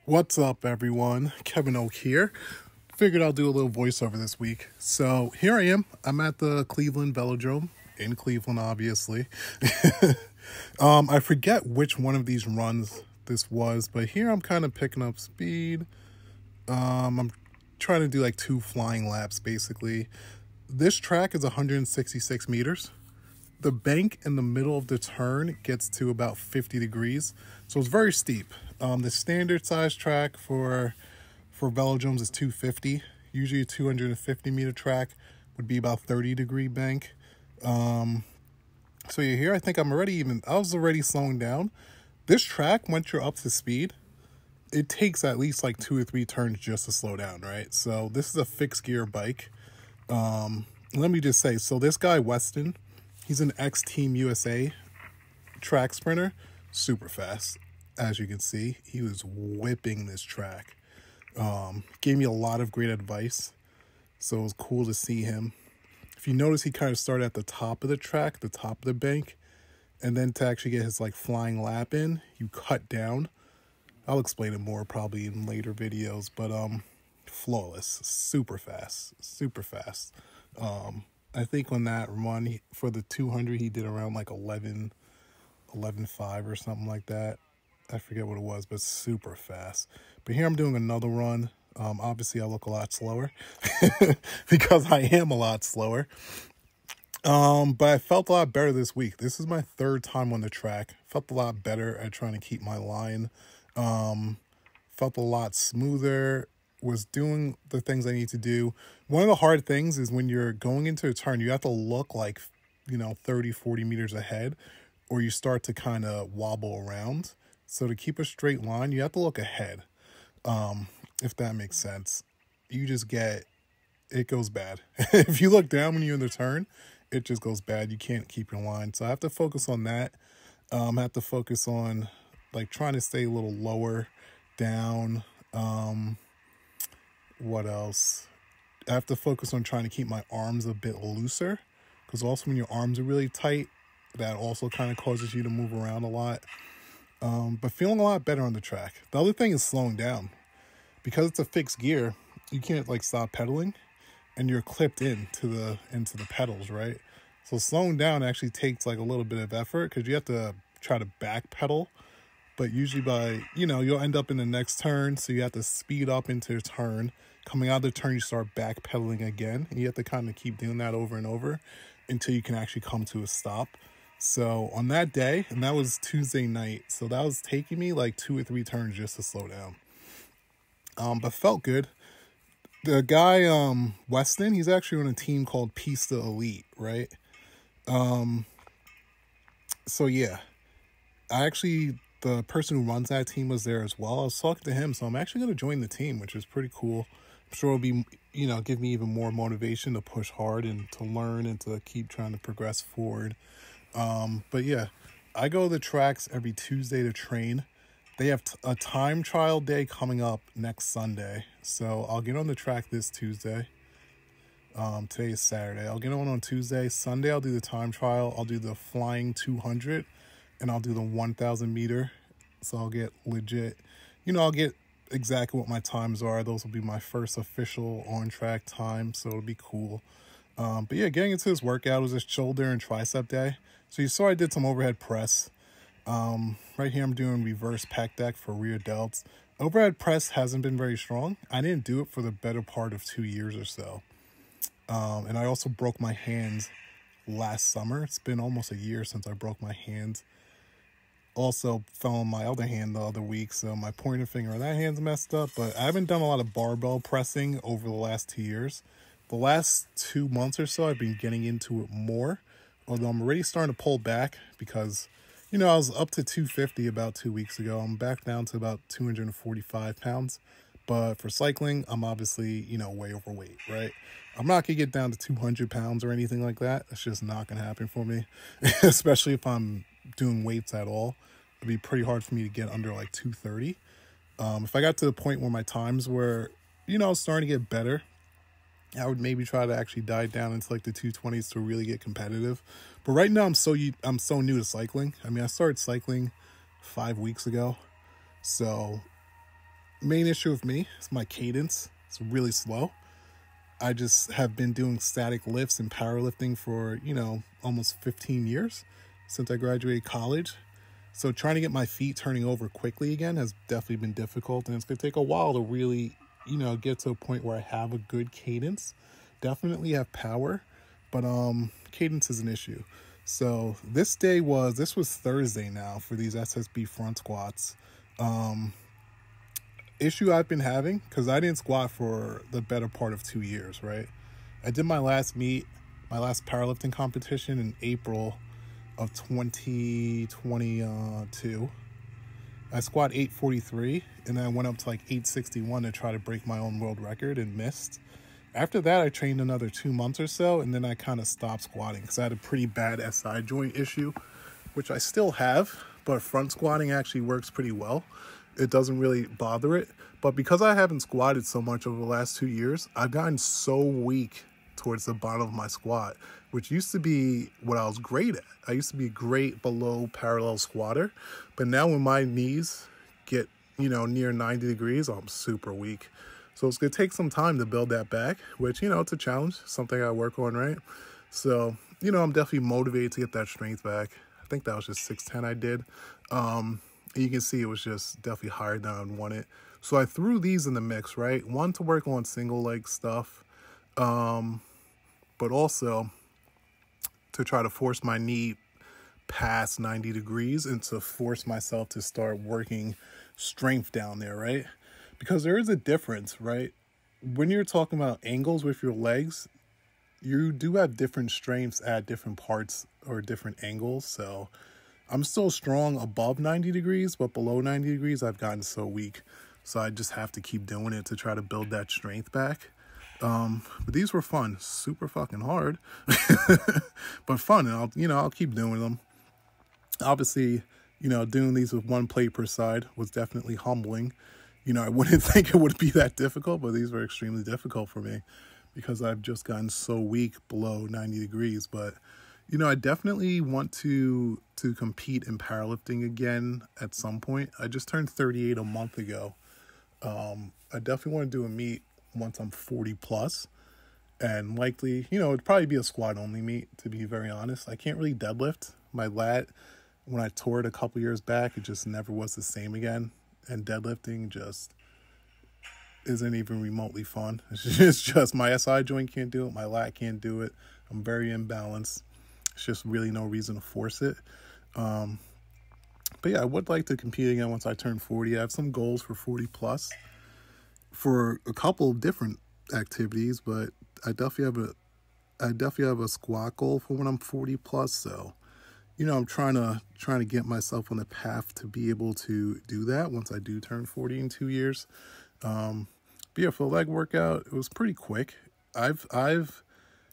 What's up, everyone? Kevin Oak here. Figured I'll do a little voiceover this week. So here I am. I'm at the Cleveland Velodrome in Cleveland, obviously. I forget which one of these runs this was, but here I'm kind of picking up speed. I'm trying to do like 2 flying laps, basically. This track is 166 meters. The bank in the middle of the turn gets to about 50 degrees, so it's very steep. The standard size track for velodromes is 250. Usually a 250 meter track would be about 30-degree bank. So yeah, here I think I was already slowing down. This track, once you're up to speed, it takes at least like 2 or 3 turns just to slow down, right? So this is a fixed gear bike. Let me just say, so this guy, Weston, he's an ex-Team USA track sprinter, super fast. As you can see, he was whipping this track. Gave me a lot of great advice, so it was cool to see him. If you notice, he kind of started at the top of the track, the top of the bank, and then to actually get his like flying lap in, you cut down. I'll explain it more probably in later videos, but flawless, super fast, super fast. I think on that run for the 200, he did around like 11.5 or something like that. I forget what it was, but super fast. But here I'm doing another run. Obviously, I look a lot slower because I am a lot slower. But I felt a lot better this week. This is my 3rd time on the track. Felt a lot better at trying to keep my line. Felt a lot smoother. Was doing the things I need to do. One of the hard things is when you're going into a turn, you have to look like, 30, 40 meters ahead, or you start to kind of wobble around. So to keep a straight line, you have to look ahead, if that makes sense. It goes bad. If you look down when you're in the turn, it just goes bad. You can't keep your line. So I have to focus on that. I have to focus on like trying to stay a little lower down. What else? I have to focus on trying to keep my arms a bit looser, because also when your arms are really tight, that also kind of causes you to move around a lot. But feeling a lot better on the track. The other thing is slowing down. Because it's a fixed gear, you can't like stop pedaling, and you're clipped into the pedals, right? So slowing down actually takes like a little bit of effort, because you have to try to back pedal. But usually you'll end up in the next turn, so you have to speed up into your turn. Coming out of the turn, you start back pedaling again, and you have to kind of keep doing that over and over until you can actually come to a stop. So on that day, and that was Tuesday night, so that was taking me like 2 or 3 turns just to slow down. But felt good. The guy, Weston, he's actually on a team called Pista Elite, right? So yeah, the person who runs that team was there as well. I was talking to him, so I'm actually going to join the team, which is pretty cool. I'm sure it'll be, give me even more motivation to push hard and to learn and to keep trying to progress forward. But yeah, I go to the tracks every Tuesday to train. They have a time trial day coming up next Sunday. So I'll get on the track this Tuesday. Today is Saturday. I'll get on Tuesday. Sunday, I'll do the time trial. I'll do the flying 200 and I'll do the 1,000 meter. So I'll get legit, I'll get exactly what my times are. Those will be my first official on track time. So it'll be cool. But yeah, getting into this workout was a shoulder and tricep day. So you saw I did some overhead press. Right here I'm doing reverse pec deck for rear delts. Overhead press hasn't been very strong. I didn't do it for the better part of 2 years or so. And I also broke my hands last summer. It's been almost a year since I broke my hands. Also fell on my other hand the other week, so my pointer finger on that hand's messed up. But I haven't done a lot of barbell pressing over the last 2 years. The last 2 months or so, I've been getting into it more. Although I'm already starting to pull back because, I was up to 250 about 2 weeks ago. I'm back down to about 245 pounds. But for cycling, I'm obviously, way overweight, right? I'm not going to get down to 200 pounds or anything like that. That's just not going to happen for me, especially if I'm doing weights at all. It'd be pretty hard for me to get under like 230. If I got to the point where my times were, starting to get better, I would maybe try to actually dive down into like the 220s to really get competitive. But right now I'm so new to cycling. I mean, I started cycling 5 weeks ago. So Main issue with me is my cadence. It's really slow. I just have been doing static lifts and powerlifting for, almost 15 years since I graduated college. So trying to get my feet turning over quickly again has definitely been difficult, and it's going to take a while to really, get to a point where I have a good cadence. Definitely have power, but cadence is an issue. So this was Thursday now for these SSB front squats. Issue I've been having, because I didn't squat for the better part of 2 years, right? I did my last powerlifting competition in April of 2022. I squat 843, and then I went up to like 861 to try to break my own world record and missed. After that, I trained another 2 months or so, and then I kind of stopped squatting because I had a pretty bad SI joint issue, which I still have, but front squatting actually works pretty well. It doesn't really bother it. But because I haven't squatted so much over the last 2 years, I've gotten so weak towards the bottom of my squat, which used to be what I was great at. I used to be a great below parallel squatter. But now when my knees get, near 90 degrees, I'm super weak. So it's going to take some time to build that back, which, it's a challenge, something I work on, right? So, I'm definitely motivated to get that strength back. I think that was just 610 I did. You can see it was just definitely higher than I wanted. So I threw these in the mix, right? One to work on single leg stuff, but also to try to force my knee past 90 degrees and to force myself to start working strength down there, right? Because there is a difference, right? When you're talking about angles with your legs, you do have different strengths at different parts or different angles. So I'm still strong above 90 degrees, but below 90 degrees, I've gotten so weak. So I just have to keep doing it to try to build that strength back. But these were fun, super fucking hard, but fun. And I'll keep doing them. Obviously, doing these with one plate per side was definitely humbling. I wouldn't think it would be that difficult, but these were extremely difficult for me because I've just gotten so weak below 90 degrees. But, I definitely want to compete in powerlifting again at some point. I just turned 38 a month ago. I definitely want to do a meet once I'm 40 plus, and likely, it'd probably be a squat only meet, to be very honest. I can't really deadlift. My lat, when I tore it a couple years back, it just never was the same again. And deadlifting just isn't even remotely fun. It's just my SI joint can't do it. My lat can't do it. I'm very imbalanced. It's just really no reason to force it. But yeah, I would like to compete again once I turn 40. I have some goals for 40 plus for a couple of different activities, but I definitely have a squat goal for when I'm 40 plus. So, I'm trying to get myself on the path to be able to do that once I do turn 40 in 2 years. But yeah, for the leg workout, it was pretty quick. I've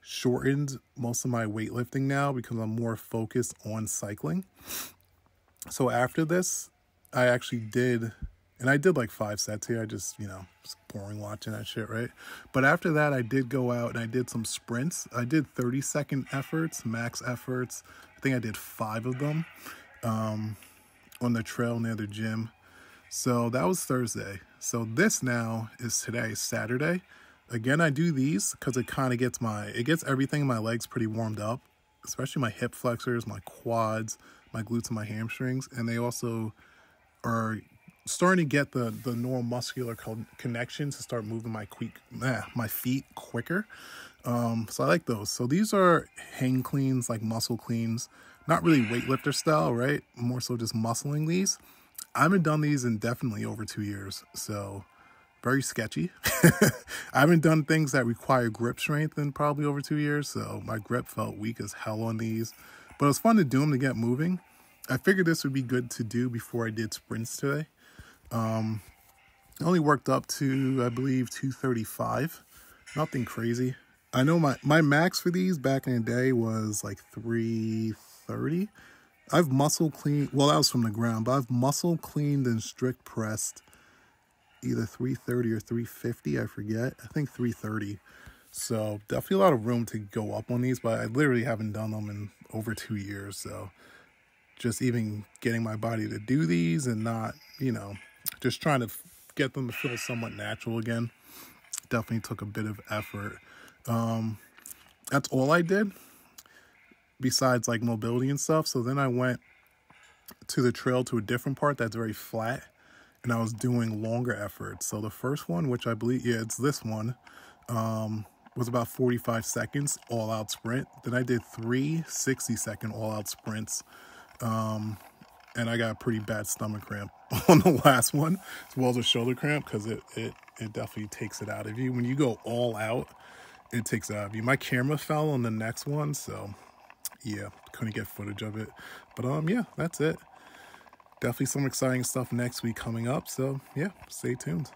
shortened most of my weightlifting now because I'm more focused on cycling. So after this, I actually did, and I did like 5 sets here. I just, it's boring watching that shit, right? But after that, I did go out and I did some sprints. I did 30-second efforts, max efforts. I think I did 5 of them on the trail near the gym. So that was Thursday. So this now is today, Saturday. Again, I do these because it kind of gets everything in my legs pretty warmed up, especially my hip flexors, my quads, my glutes, and my hamstrings. And they also are starting to get the neuromuscular connections to start moving my feet quicker. So I like those. So these are hang cleans, like muscle cleans, not really weightlifter style, right? More so just muscling these. I haven't done these in definitely over 2 years. So very sketchy. I haven't done things that require grip strength in probably over 2 years. So my grip felt weak as hell on these, but it was fun to do them to get moving. I figured this would be good to do before I did sprints today. I only worked up to, I believe, 235. Nothing crazy. I know my max for these back in the day was like 330. I've muscle cleaned, well, that was from the ground, but I've muscle cleaned and strict pressed either 330 or 350, I forget. I think 330. So definitely a lot of room to go up on these, but I literally haven't done them in over 2 years. So just even getting my body to do these and not, just trying to get them to feel somewhat natural again. Definitely took a bit of effort. That's all I did besides like mobility and stuff. So then I went to the trail to a different part that's very flat, and I was doing longer efforts. So the first one, which I believe, yeah, it's this one, was about 45 seconds all out sprint. Then I did 3 60-second all out sprints. And I got a pretty bad stomach cramp on the last one, as well as a shoulder cramp, because it definitely takes it out of you. When you go all out, it takes it out of you. My camera fell on the next one, so yeah, couldn't get footage of it. But yeah, that's it. Definitely some exciting stuff next week coming up, so yeah, stay tuned.